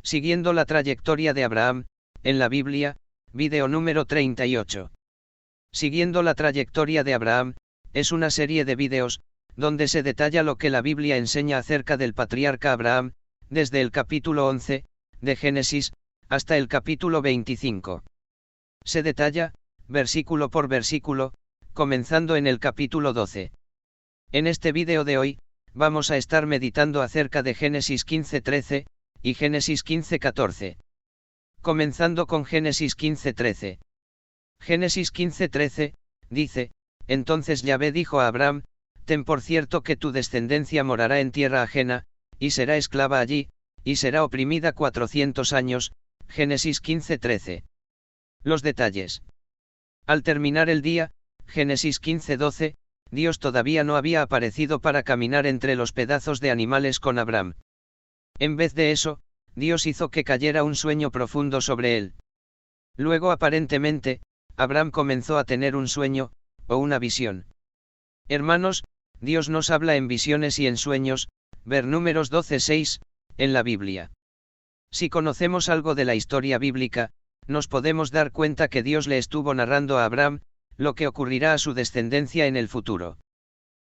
Siguiendo la trayectoria de Abraham, en la Biblia, vídeo número 38. Siguiendo la trayectoria de Abraham, es una serie de vídeos, donde se detalla lo que la Biblia enseña acerca del patriarca Abraham, desde el capítulo 11, de Génesis, hasta el capítulo 25. Se detalla, versículo por versículo, comenzando en el capítulo 12. En este vídeo de hoy, vamos a estar meditando acerca de Génesis 15:13, y Génesis 15:14. Comenzando con Génesis 15:13. Génesis 15:13, dice, entonces Yahvé dijo a Abraham, ten por cierto que tu descendencia morará en tierra ajena, y será esclava allí, y será oprimida 400 años, Génesis 15:13. Los detalles. Al terminar el día, Génesis 15:12, Dios todavía no había aparecido para caminar entre los pedazos de animales con Abraham. En vez de eso, Dios hizo que cayera un sueño profundo sobre él. Luego aparentemente, Abraham comenzó a tener un sueño, o una visión. Hermanos, Dios nos habla en visiones y en sueños, ver Números 12:6, en la Biblia. Si conocemos algo de la historia bíblica, nos podemos dar cuenta que Dios le estuvo narrando a Abraham, lo que ocurrirá a su descendencia en el futuro.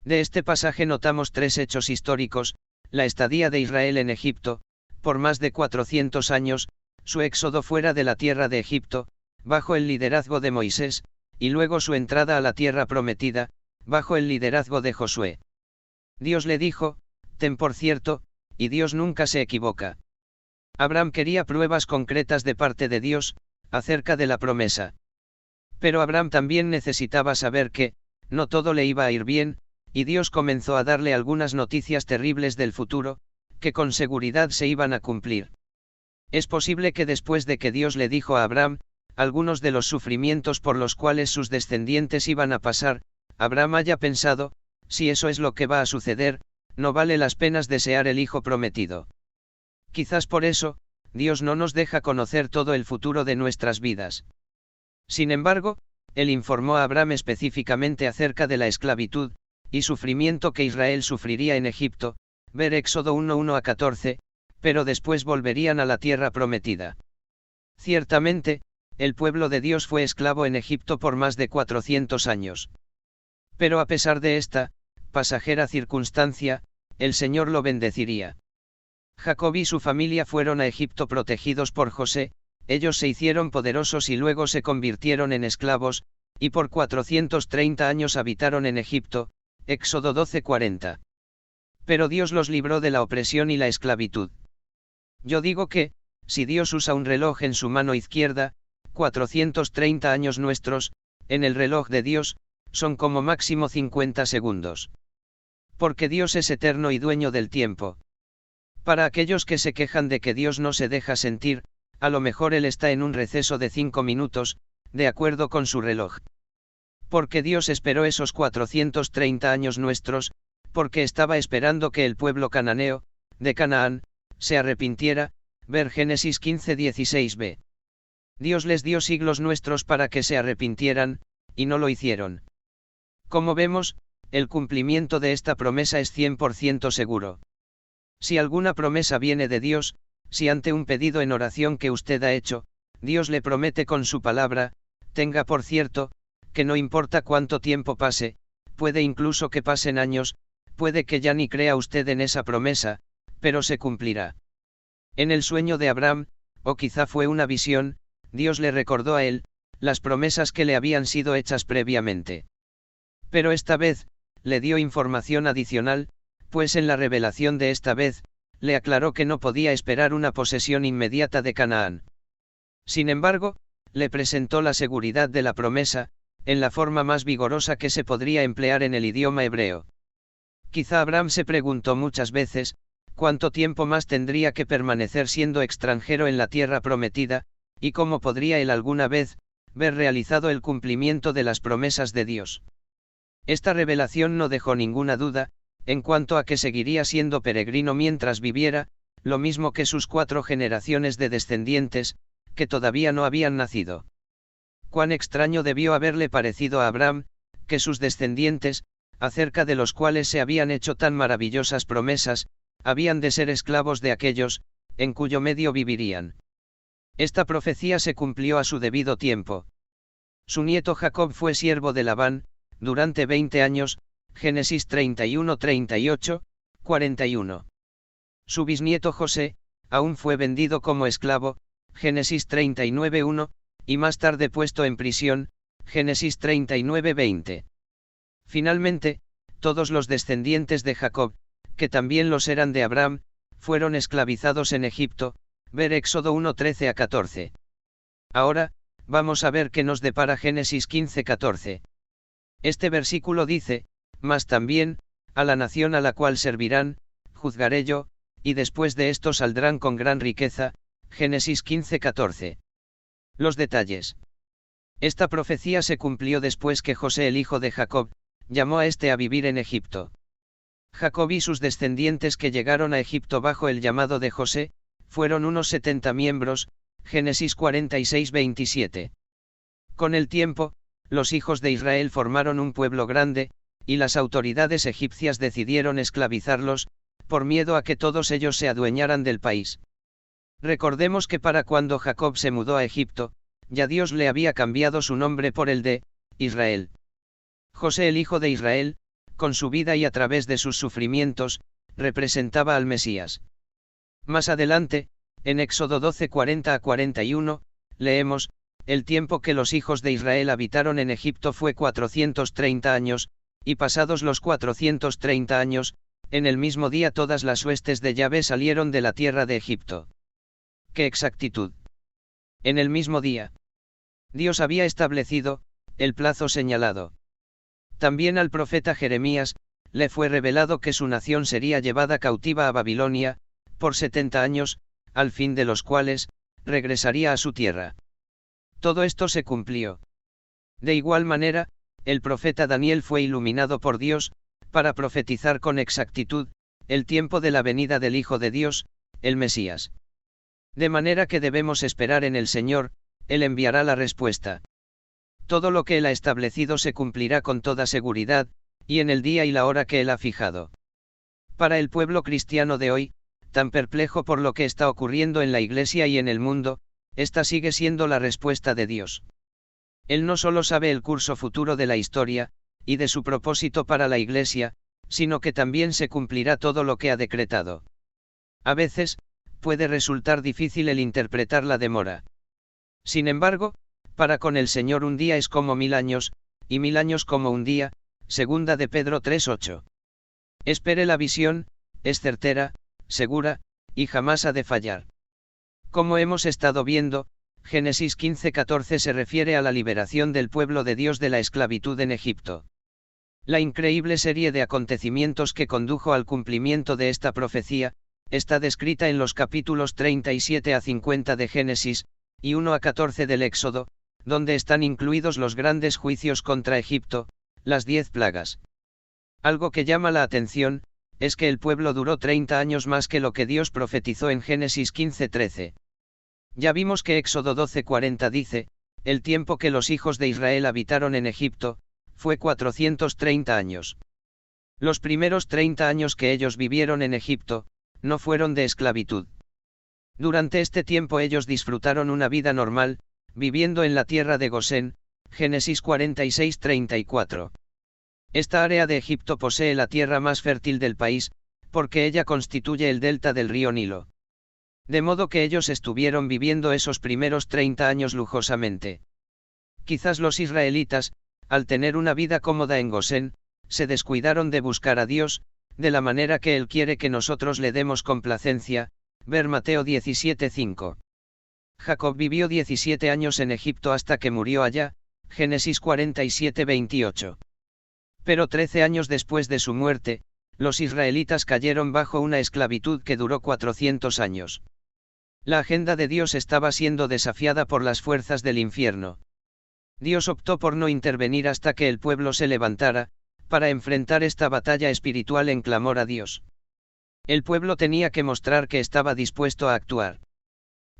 De este pasaje notamos tres hechos históricos: la estadía de Israel en Egipto, por más de 400 años, su éxodo fuera de la tierra de Egipto, bajo el liderazgo de Moisés, y luego su entrada a la tierra prometida, bajo el liderazgo de Josué. Dios le dijo, ten por cierto, y Dios nunca se equivoca. Abraham quería pruebas concretas de parte de Dios, acerca de la promesa. Pero Abraham también necesitaba saber que, no todo le iba a ir bien, y Dios comenzó a darle algunas noticias terribles del futuro, que con seguridad se iban a cumplir. Es posible que después de que Dios le dijo a Abraham, algunos de los sufrimientos por los cuales sus descendientes iban a pasar, Abraham haya pensado, si eso es lo que va a suceder, no vale las penas desear el hijo prometido. Quizás por eso, Dios no nos deja conocer todo el futuro de nuestras vidas. Sin embargo, Él informó a Abraham específicamente acerca de la esclavitud y sufrimiento que Israel sufriría en Egipto, ver Éxodo 1:1-14, pero después volverían a la tierra prometida. Ciertamente, el pueblo de Dios fue esclavo en Egipto por más de 400 años. Pero a pesar de esta pasajera circunstancia, el Señor lo bendeciría. Jacob y su familia fueron a Egipto protegidos por José, ellos se hicieron poderosos y luego se convirtieron en esclavos, y por 430 años habitaron en Egipto, Éxodo 12:40. Pero Dios los libró de la opresión y la esclavitud. Yo digo que, si Dios usa un reloj en su mano izquierda, 430 años nuestros, en el reloj de Dios, son como máximo 50 segundos. Porque Dios es eterno y dueño del tiempo. Para aquellos que se quejan de que Dios no se deja sentir, a lo mejor Él está en un receso de 5 minutos, de acuerdo con su reloj. Porque Dios esperó esos 430 años nuestros, porque estaba esperando que el pueblo cananeo, de Canaán, se arrepintiera, ver Génesis 15:16b. Dios les dio siglos nuestros para que se arrepintieran, y no lo hicieron. Como vemos, el cumplimiento de esta promesa es 100% seguro. Si alguna promesa viene de Dios, si ante un pedido en oración que usted ha hecho, Dios le promete con su palabra, tenga por cierto, que no importa cuánto tiempo pase, puede incluso que pasen años, puede que ya ni crea usted en esa promesa, pero se cumplirá. En el sueño de Abraham, o quizá fue una visión, Dios le recordó a él las promesas que le habían sido hechas previamente. Pero esta vez, le dio información adicional, pues en la revelación de esta vez, le aclaró que no podía esperar una posesión inmediata de Canaán. Sin embargo, le presentó la seguridad de la promesa, en la forma más vigorosa que se podría emplear en el idioma hebreo. Quizá Abraham se preguntó muchas veces, ¿cuánto tiempo más tendría que permanecer siendo extranjero en la tierra prometida, y cómo podría él alguna vez ver realizado el cumplimiento de las promesas de Dios? Esta revelación no dejó ninguna duda, en cuanto a que seguiría siendo peregrino mientras viviera, lo mismo que sus 4 generaciones de descendientes, que todavía no habían nacido. Cuán extraño debió haberle parecido a Abraham, que sus descendientes, acerca de los cuales se habían hecho tan maravillosas promesas, habían de ser esclavos de aquellos, en cuyo medio vivirían. Esta profecía se cumplió a su debido tiempo. Su nieto Jacob fue siervo de Labán, durante 20 años, Génesis 31-38, 41. Su bisnieto José, aún fue vendido como esclavo, Génesis 39-1, y más tarde puesto en prisión, Génesis 39-20. Finalmente, todos los descendientes de Jacob, que también los eran de Abraham, fueron esclavizados en Egipto, ver Éxodo 1:13-14. Ahora, vamos a ver qué nos depara Génesis 15:14. Este versículo dice, mas también, a la nación a la cual servirán, juzgaré yo, y después de esto saldrán con gran riqueza, Génesis 15:14. Los detalles. Esta profecía se cumplió después que José el hijo de Jacob, llamó a este a vivir en Egipto. Jacob y sus descendientes que llegaron a Egipto bajo el llamado de José, fueron unos 70 miembros, Génesis 46-27. Con el tiempo, los hijos de Israel formaron un pueblo grande, y las autoridades egipcias decidieron esclavizarlos, por miedo a que todos ellos se adueñaran del país. Recordemos que para cuando Jacob se mudó a Egipto, ya Dios le había cambiado su nombre por el de Israel. José el hijo de Israel, con su vida y a través de sus sufrimientos, representaba al Mesías. Más adelante, en Éxodo 12:40-41, leemos, el tiempo que los hijos de Israel habitaron en Egipto fue 430 años, y pasados los 430 años, en el mismo día todas las huestes de Yahvé salieron de la tierra de Egipto. ¡Qué exactitud! En el mismo día. Dios había establecido el plazo señalado. También al profeta Jeremías, le fue revelado que su nación sería llevada cautiva a Babilonia, por 70 años, al fin de los cuales, regresaría a su tierra. Todo esto se cumplió. De igual manera, el profeta Daniel fue iluminado por Dios, para profetizar con exactitud, el tiempo de la venida del Hijo de Dios, el Mesías. De manera que debemos esperar en el Señor, Él enviará la respuesta. Todo lo que Él ha establecido se cumplirá con toda seguridad, y en el día y la hora que Él ha fijado. Para el pueblo cristiano de hoy, tan perplejo por lo que está ocurriendo en la Iglesia y en el mundo, esta sigue siendo la respuesta de Dios. Él no solo sabe el curso futuro de la historia, y de su propósito para la Iglesia, sino que también se cumplirá todo lo que ha decretado. A veces, puede resultar difícil el interpretar la demora. Sin embargo, para con el Señor un día es como 1000 años, y 1000 años como un día, segunda de Pedro 3:8. Espere la visión, es certera, segura, y jamás ha de fallar. Como hemos estado viendo, Génesis 15:14 se refiere a la liberación del pueblo de Dios de la esclavitud en Egipto. La increíble serie de acontecimientos que condujo al cumplimiento de esta profecía, está descrita en los capítulos 37-50 de Génesis, y 1-14 del Éxodo, donde están incluidos los grandes juicios contra Egipto, las 10 plagas. Algo que llama la atención, es que el pueblo duró 30 años más que lo que Dios profetizó en Génesis 15:13. Ya vimos que Éxodo 12:40 dice, el tiempo que los hijos de Israel habitaron en Egipto, fue 430 años. Los primeros 30 años que ellos vivieron en Egipto, no fueron de esclavitud. Durante este tiempo ellos disfrutaron una vida normal, viviendo en la tierra de Gosén, Génesis 46:34. Esta área de Egipto posee la tierra más fértil del país, porque ella constituye el delta del río Nilo. De modo que ellos estuvieron viviendo esos primeros 30 años lujosamente. Quizás los israelitas, al tener una vida cómoda en Gosén, se descuidaron de buscar a Dios, de la manera que Él quiere que nosotros le demos complacencia, ver Mateo 17:5. Jacob vivió 17 años en Egipto hasta que murió allá, Génesis 47:28. Pero 13 años después de su muerte, los israelitas cayeron bajo una esclavitud que duró 400 años. La agenda de Dios estaba siendo desafiada por las fuerzas del infierno. Dios optó por no intervenir hasta que el pueblo se levantara, para enfrentar esta batalla espiritual en clamor a Dios. El pueblo tenía que mostrar que estaba dispuesto a actuar.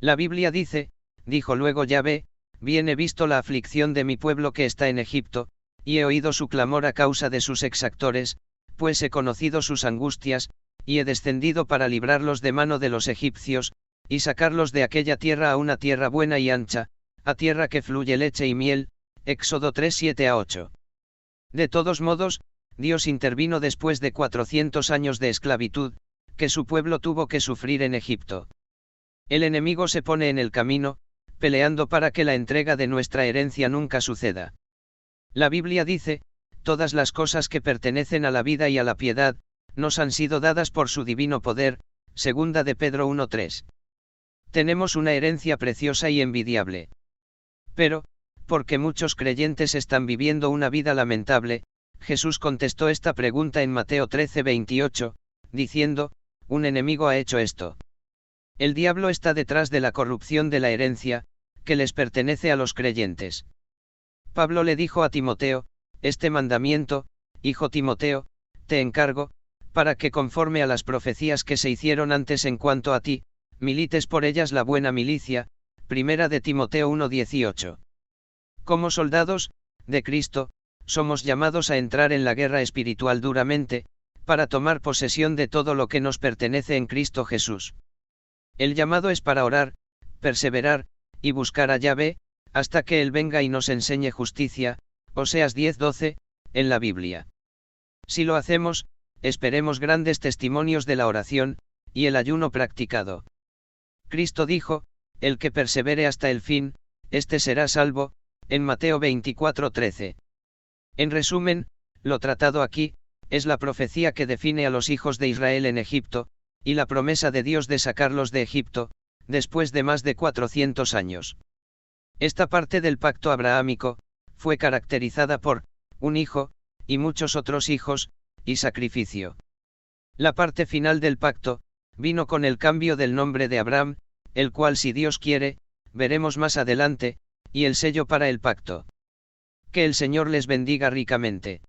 La Biblia dice, dijo luego Yahvé, bien he visto la aflicción de mi pueblo que está en Egipto, y he oído su clamor a causa de sus exactores, pues he conocido sus angustias, y he descendido para librarlos de mano de los egipcios, y sacarlos de aquella tierra a una tierra buena y ancha, a tierra que fluye leche y miel, Éxodo 3:7-8. De todos modos, Dios intervino después de 400 años de esclavitud, que su pueblo tuvo que sufrir en Egipto. El enemigo se pone en el camino, peleando para que la entrega de nuestra herencia nunca suceda. La Biblia dice, todas las cosas que pertenecen a la vida y a la piedad, nos han sido dadas por su divino poder, segunda de Pedro 1:3. Tenemos una herencia preciosa y envidiable. Pero, porque muchos creyentes están viviendo una vida lamentable, Jesús contestó esta pregunta en Mateo 13:28, diciendo, un enemigo ha hecho esto. El diablo está detrás de la corrupción de la herencia, que les pertenece a los creyentes. Pablo le dijo a Timoteo, este mandamiento, hijo Timoteo, te encargo, para que conforme a las profecías que se hicieron antes en cuanto a ti, milites por ellas la buena milicia, primera de Timoteo 1:18. Como soldados, de Cristo, somos llamados a entrar en la guerra espiritual duramente, para tomar posesión de todo lo que nos pertenece en Cristo Jesús. El llamado es para orar, perseverar, y buscar a Yahvé, hasta que Él venga y nos enseñe justicia, Oseas 10:12, en la Biblia. Si lo hacemos, esperemos grandes testimonios de la oración, y el ayuno practicado. Cristo dijo, el que persevere hasta el fin, este será salvo, en Mateo 24:13. En resumen, lo tratado aquí, es la profecía que define a los hijos de Israel en Egipto, y la promesa de Dios de sacarlos de Egipto, después de más de 400 años. Esta parte del pacto abrahámico, fue caracterizada por, un hijo, y muchos otros hijos, y sacrificio. La parte final del pacto, vino con el cambio del nombre de Abraham, el cual si Dios quiere, veremos más adelante, y el sello para el pacto. Que el Señor les bendiga ricamente.